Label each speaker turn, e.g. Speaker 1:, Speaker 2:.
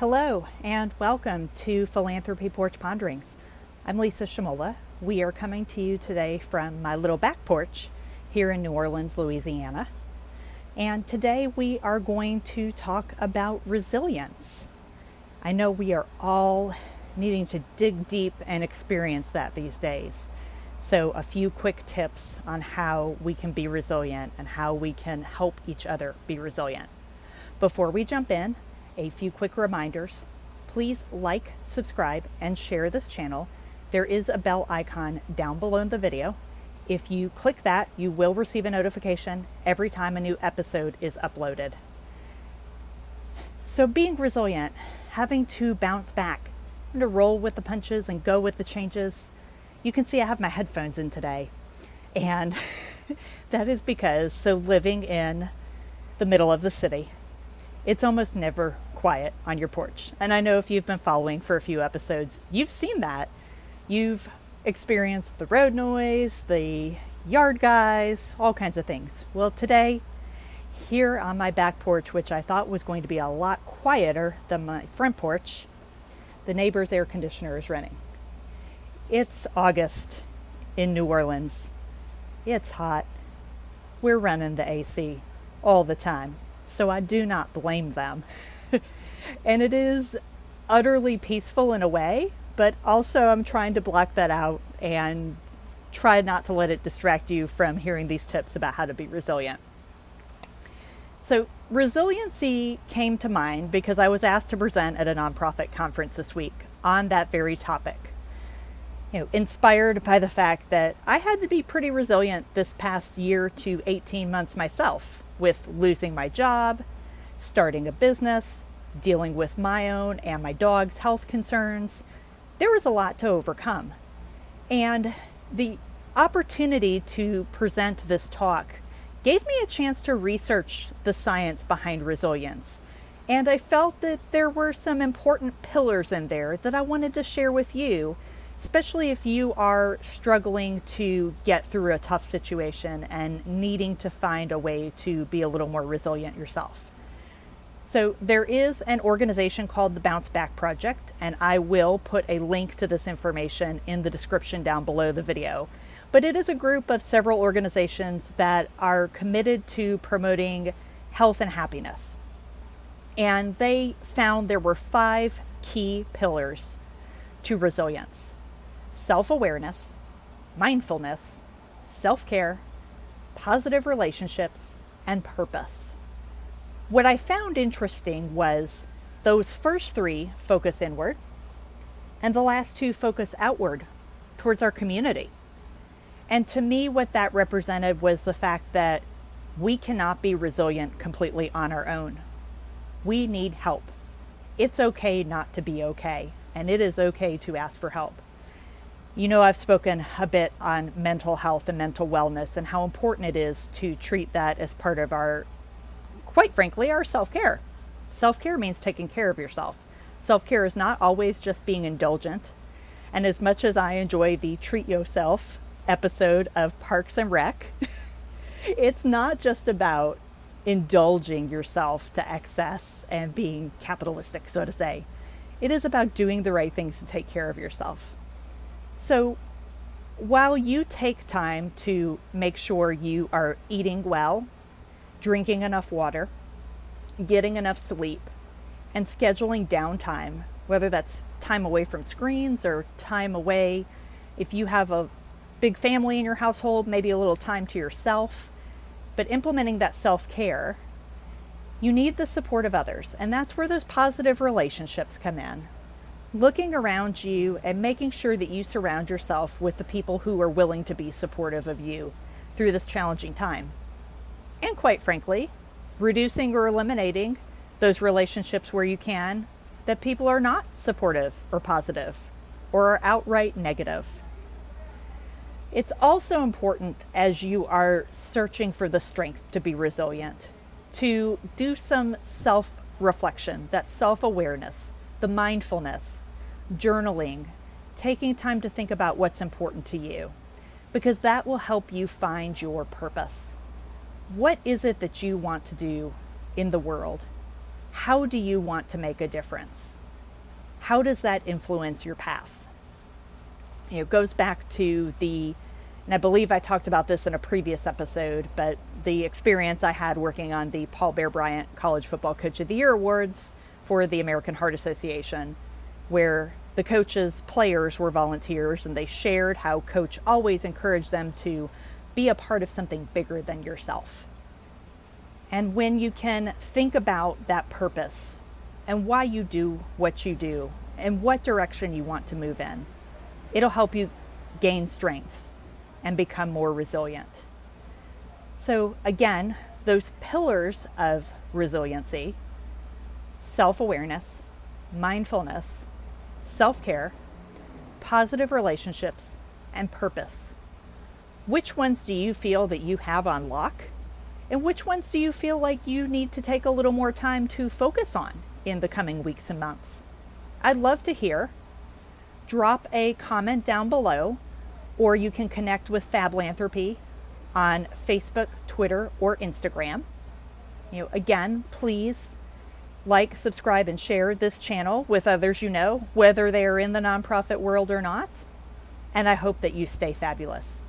Speaker 1: Hello and welcome to Philanthropy, Porch, Ponderings. I'm Lisa Shimola. We are coming to you today from my little back porch here in New Orleans, Louisiana. And today we are going to talk about resilience. I know we are all needing to dig deep and experience that these days. So a few quick tips on how we can be resilient and how we can help each other be resilient. Before we jump in, a few quick reminders. Please like, subscribe, and share this channel. There is a bell icon down below in the video. If you click that, you will receive a notification every time a new episode is uploaded. So being resilient, having to bounce back, and to roll with the punches and go with the changes. You can see I have my headphones in today. And that is because, living in the middle of the city, it's almost never quiet on your porch. And I know if you've been following for a few episodes, you've seen that. You've experienced the road noise, the yard guys, all kinds of things. Well, today, here on my back porch, which I thought was going to be a lot quieter than my front porch, the neighbor's air conditioner is running. It's August in New Orleans. It's hot. We're running the AC all the time. So I do not blame them. And it is utterly peaceful in a way, but also I'm trying to block that out and try not to let it distract you from hearing these tips about how to be resilient. So resiliency came to mind because I was asked to present at a nonprofit conference this week on that very topic. Inspired by the fact that I had to be pretty resilient this past year to 18 months myself, with losing my job, starting a business, dealing with my own and my dog's health concerns. There was a lot to overcome. And the opportunity to present this talk gave me a chance to research the science behind resilience. And I felt that there were some important pillars in there that I wanted to share with you, especially if you are struggling to get through a tough situation and needing to find a way to be a little more resilient yourself. So there is an organization called the Bounce Back Project, and I will put a link to this information in the description down below the video. But it is a group of several organizations that are committed to promoting health and happiness. And they found there were 5 key pillars to resilience: self-awareness, mindfulness, self-care, positive relationships, and purpose. What I found interesting was those first 3 focus inward, and the last 2 focus outward towards our community. And to me, what that represented was the fact that we cannot be resilient completely on our own. We need help. It's okay not to be okay, and it is okay to ask for help. I've spoken a bit on mental health and mental wellness and how important it is to treat that as part of our, quite frankly, our self-care. Self-care means taking care of yourself. Self-care is not always just being indulgent. And as much as I enjoy the Treat Yourself episode of Parks and Rec, it's not just about indulging yourself to excess and being capitalistic, so to say. It is about doing the right things to take care of yourself. So while you take time to make sure you are eating well, drinking enough water, getting enough sleep, and scheduling downtime, whether that's time away from screens or time away, if you have a big family in your household, maybe a little time to yourself, but implementing that self-care, you need the support of others. And that's where those positive relationships come in. Looking around you and making sure that you surround yourself with the people who are willing to be supportive of you through this challenging time. And quite frankly, reducing or eliminating those relationships where you can that people are not supportive or positive or are outright negative. It's also important, as you are searching for the strength to be resilient, to do some self-reflection, that self-awareness, the mindfulness, journaling, taking time to think about what's important to you, because that will help you find your purpose. What is it that you want to do in the world? How do you want to make a difference? How does that influence your path? It goes back to and I believe I talked about this in a previous episode, but the experience I had working on the Paul Bear Bryant College Football Coach of the Year Awards for the American Heart Association, where the coaches, players were volunteers, and they shared how coach always encouraged them to be a part of something bigger than yourself. And when you can think about that purpose and why you do what you do and what direction you want to move in, it'll help you gain strength and become more resilient. So again, those pillars of resiliency: self-awareness, mindfulness, self-care, positive relationships, and purpose. Which ones do you feel that you have on lock? And which ones do you feel like you need to take a little more time to focus on in the coming weeks and months? I'd love to hear. Drop a comment down below, or you can connect with Philanthropy on Facebook, Twitter, or Instagram. Again, please like, subscribe, and share this channel with others you know, whether they are in the nonprofit world or not. And I hope that you stay fabulous.